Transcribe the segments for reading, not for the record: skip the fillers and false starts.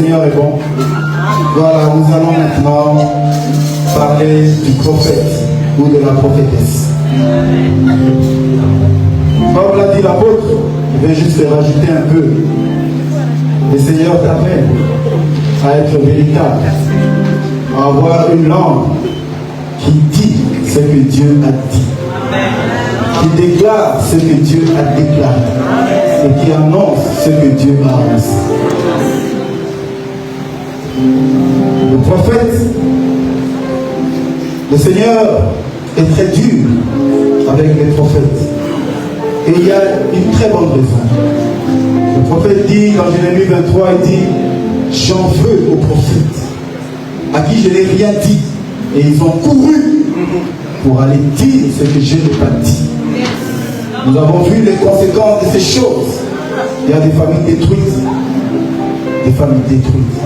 Seigneur est bon. Voilà, nous allons maintenant parler du prophète ou de la prophétesse. Comme l'a dit l'apôtre, je vais juste rajouter un peu. Le Seigneur t'appelle à être véritable, à avoir une langue qui dit ce que Dieu a dit, qui déclare ce que Dieu a déclaré et qui annonce ce que Dieu a annoncé. Le prophète, le Seigneur est très dur avec les prophètes. Et il y a une très bonne raison. Le prophète dit dans Jérémie 23, il dit, j'en veux aux prophètes à qui je n'ai rien dit. Et ils ont couru pour aller dire ce que je n'ai pas dit. Nous avons vu les conséquences de ces choses. Il y a des familles détruites. Des familles détruites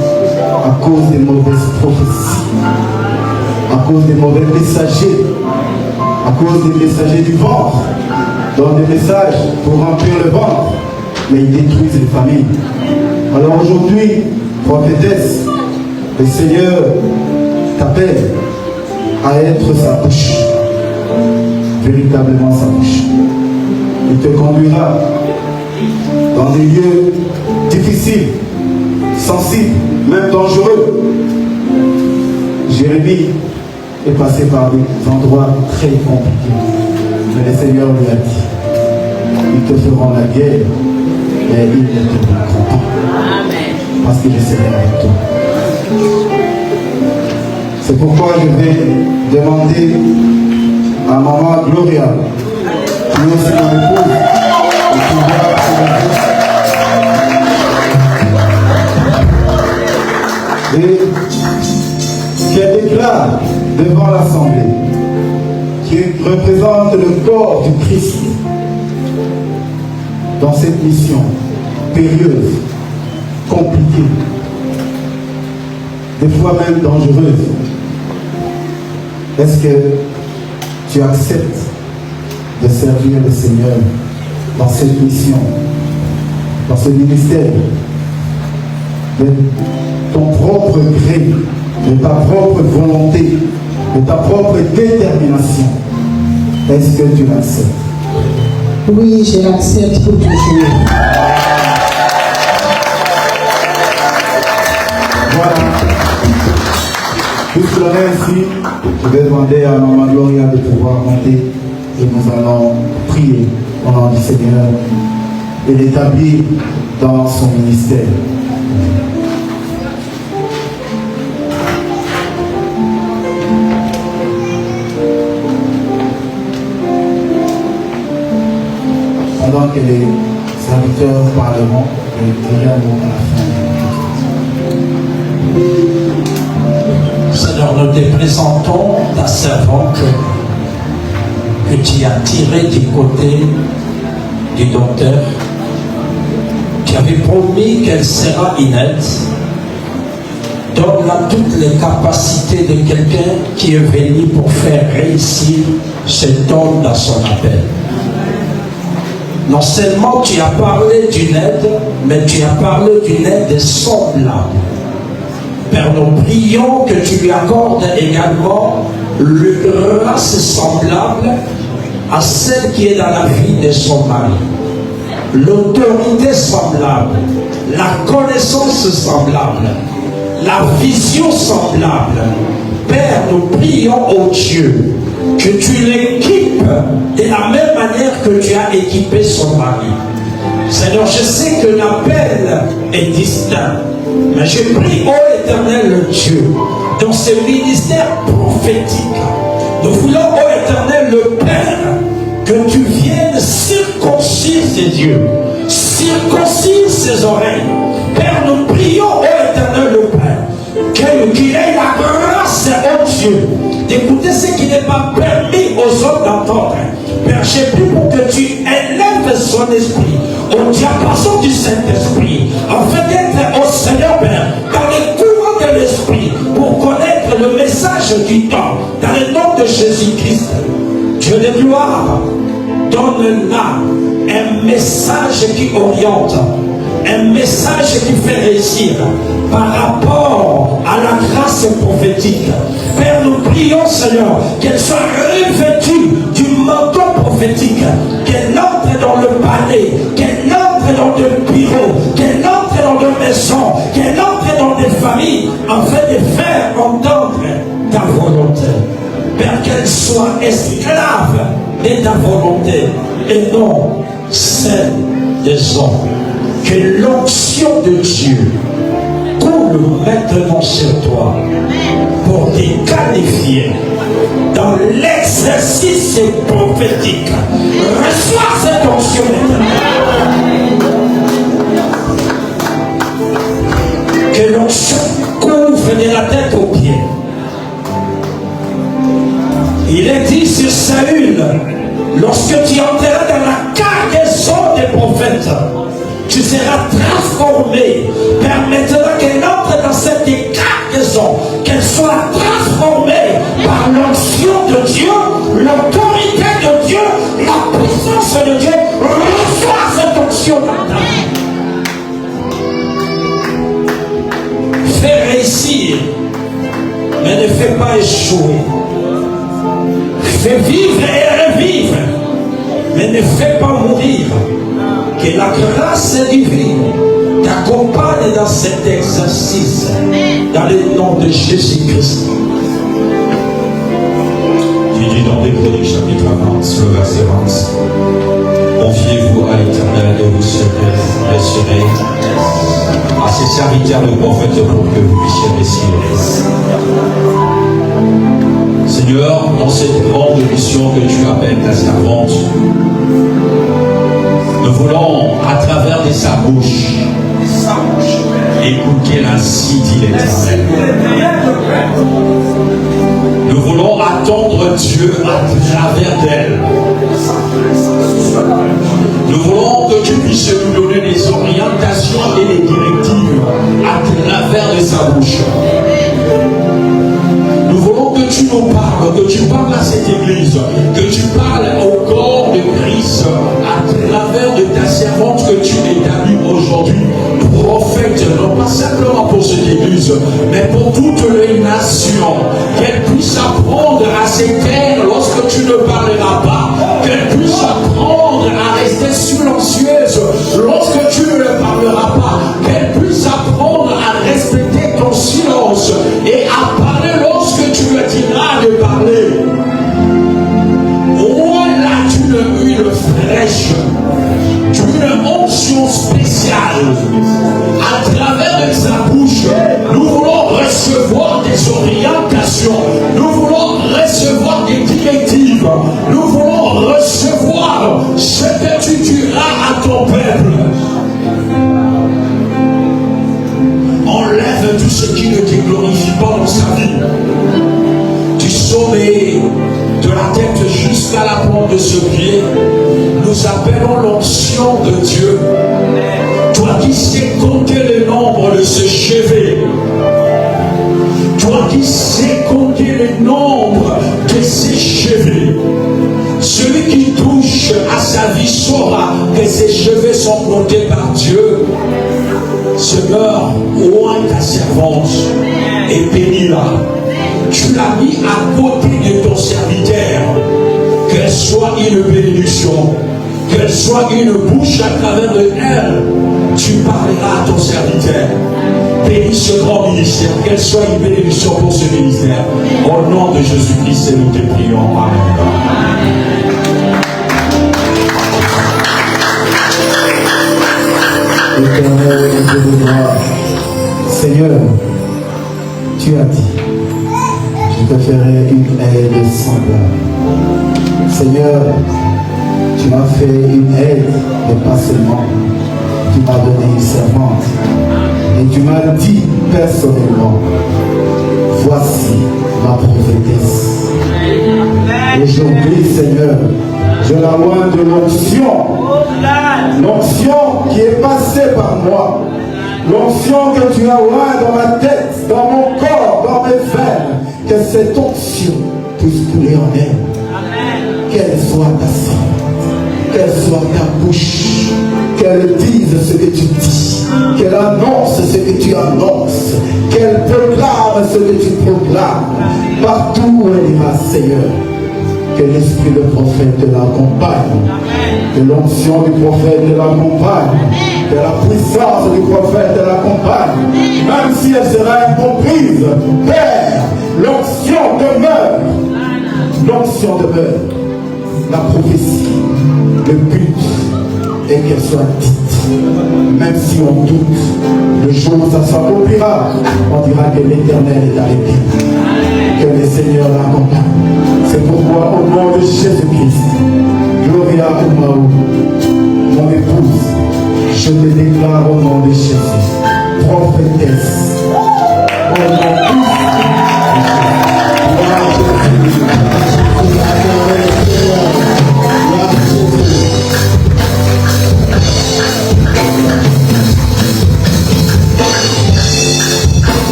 à cause des mauvaises prophéties, à cause des mauvais messagers, à cause des messagers du ventre, donnent des messages pour remplir le ventre, mais ils détruisent les familles. Alors aujourd'hui, prophétesse, le Seigneur t'appelle à être sa bouche, véritablement sa bouche. Il te conduira dans des lieux difficiles, sensibles, même dangereux. Jérémie est passé par des endroits très compliqués. Mais le Seigneur lui a dit, ils te feront la guerre, mais ils ne te vaincront pas. Parce que je serai avec toi. C'est pourquoi je vais demander à maman Gloria, qui est aussi mon épouse, de pouvoir et qu'elle déclare devant l'Assemblée, qui représente le corps du Christ dans cette mission périlleuse, compliquée, des fois même dangereuse. Est-ce que tu acceptes de servir le Seigneur dans cette mission, dans ce ministère, de ton propre gré, de ta propre volonté, de ta propre détermination? Est-ce que tu l'acceptes? Oui, je l'accepte pour toujours. Voilà. Puisque l'on est ici, je vais demander à maman Gloria de pouvoir monter et nous allons prier au nom du Seigneur et l'établir dans son ministère. Pendant que les serviteurs parleront, je dirai un mot à la fin. Seigneur, nous te présentons ta servante que tu as tirée du côté du docteur. Tu avais promis qu'elle sera inerte. Donne-la toutes les capacités de quelqu'un qui est venu pour faire réussir cet homme dans son appel. Non seulement tu as parlé d'une aide, mais tu as parlé d'une aide semblable. Père, nous prions que tu lui accordes également le grâce semblable à celle qui est dans la vie de son mari. L'autorité semblable, la connaissance semblable, la vision semblable. Père, nous prions au Dieu que tu l'équipes de la même manière que tu as équipé son mari. Seigneur, je sais que l'appel est distinct, mais je prie, ô Éternel Dieu, dans ce ministère prophétique, nous voulons, ô Éternel le Père, que tu viennes circoncire ses yeux, circoncire ses oreilles. Père, nous prions, ô Éternel le Père, qu'il ait la grâce, ô Dieu, d'écouter ce qui n'est pas permis aux hommes d'entendre. Père, j'ai pris pour que tu élèves son esprit au diapason du Saint-Esprit, afin d'être au Seigneur, Père, dans les courants de l'Esprit, pour connaître le message du temps, dans le nom de Jésus-Christ. Dieu de gloire, donne-la un message qui oriente, un message qui fait réussir par rapport à la grâce prophétique. Père, nous prions, Seigneur, qu'elle soit revêtue du manteau prophétique, qu'elle entre dans le palais, qu'elle entre dans le bureau, qu'elle entre dans les maisons, qu'elle entre dans des familles, afin de faire entendre ta volonté. Père, qu'elle soit esclave de ta volonté et non celle des hommes. Que l'onction de Dieu coule maintenant sur toi pour te qualifier dans l'exercice prophétique. Reçois cette onction maintenant. Que l'onction couvre de la tête aux pieds. Il est dit sur Saül, lorsque tu entreras dans la cargaison des prophètes, tu seras transformé. Permettra qu'elle entre dans cette cargaison, qu'elle soit transformée par l'onction de Dieu, l'autorité de Dieu, la puissance de Dieu. Reçois cette onction maintenant. Fais réussir, mais ne fais pas échouer. Fais vivre et revivre, mais ne fais pas mourir. Que la grâce divine t'accompagne dans cet exercice, dans le nom de Jésus-Christ. Tu dis dans Deutéronome chapitre 20, le verset 20, confiez-vous à l'Éternel et vous serez à ses serviteurs le prophète pour que vous puissiez réussir. Seigneur, dans cette grande mission que tu appelles ta servante, nous voulons, à travers de sa bouche, écouter ainsi dit l'Éternel. Nous voulons attendre Dieu à travers d'elle. Nous voulons que tu puisses nous donner des orientations et des directives à travers de sa bouche. Nous voulons que tu nous parles, que tu parles à cette église, que tu parles au corps de Christ à travers de ta servante que tu établis aujourd'hui, prophète, non pas simplement pour cette église, mais pour toutes les nations, qu'elle puisse apprendre à s'éteindre lorsque tu ne parleras pas, qu'elle puisse apprendre à rester silencieuse lorsque tu ne le parleras pas, qu'elle puisse apprendre à respecter ton silence et à parler lorsque tu le diras de parler. Voilà d'une huile fraîche, d'une onction spéciale à travers de sa bouche. Nous voulons recevoir des orientations, nous voulons recevoir des directives, nous voulons recevoir ce que tu diras à ton peuple. Enlève tout ce qui ne te glorifie pas dans sa vie. Du sommet de la tête jusqu'à la pointe de ce pied, nous appelons l'onction de Dieu. Toi qui sais compter le nombre de ses cheveux, toi qui sais compter le nombre de ses cheveux, celui qui touche à sa vie saura que ses cheveux sont comptés par Dieu. Seigneur, oigne ta servante et bénis-la. Tu l'as mis à côté de ton serviteur. Qu'elle soit une bénédiction, qu'elle soit une bouche à travers de elle. Tu parleras à ton serviteur. Bénis ce grand ministère, qu'elle soit une bénédiction pour ce ministère. Au nom de Jésus-Christ, et nous te prions. Amen. Éternel Dieu de gloire, Seigneur, tu as dit, je te ferai une aide semblable. Seigneur, tu m'as fait une aide, mais pas seulement. Tu m'as donné une servante. Et tu m'as dit personnellement, voici ma prophétesse. Aujourd'hui, Seigneur, je la vois de l'onction. L'onction qui est passée par moi. L'onction que tu as oint dans ma tête, dans mon corps, dans mes veines. Que cette onction puisse couler en elle. Qu'elle soit ta servante. qu'elle soit ta bouche, qu'elle dise ce que tu dis, qu'elle annonce ce que tu annonces, qu'elle proclame ce que tu proclames. Partout où elle ira, Seigneur, que l'esprit de prophète l'accompagne, que l'onction du prophète l'accompagne, que la puissance du prophète l'accompagne, même si elle sera incomprise. Père, l'onction demeure, l'onction demeure, la prophétie, le but est qu'elle soit dite, même si on doute, le jour où ça s'accomplira, on dira que l'Éternel est avec lui, que le Seigneur l'accompagne. C'est pourquoi au nom de Jésus-Christ, Gloria Umau, mon épouse, je te déclare au nom de Jésus, prophétesse, au nom de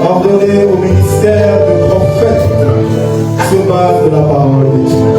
ordonné au ministère de prophète sur base de la parole de Dieu.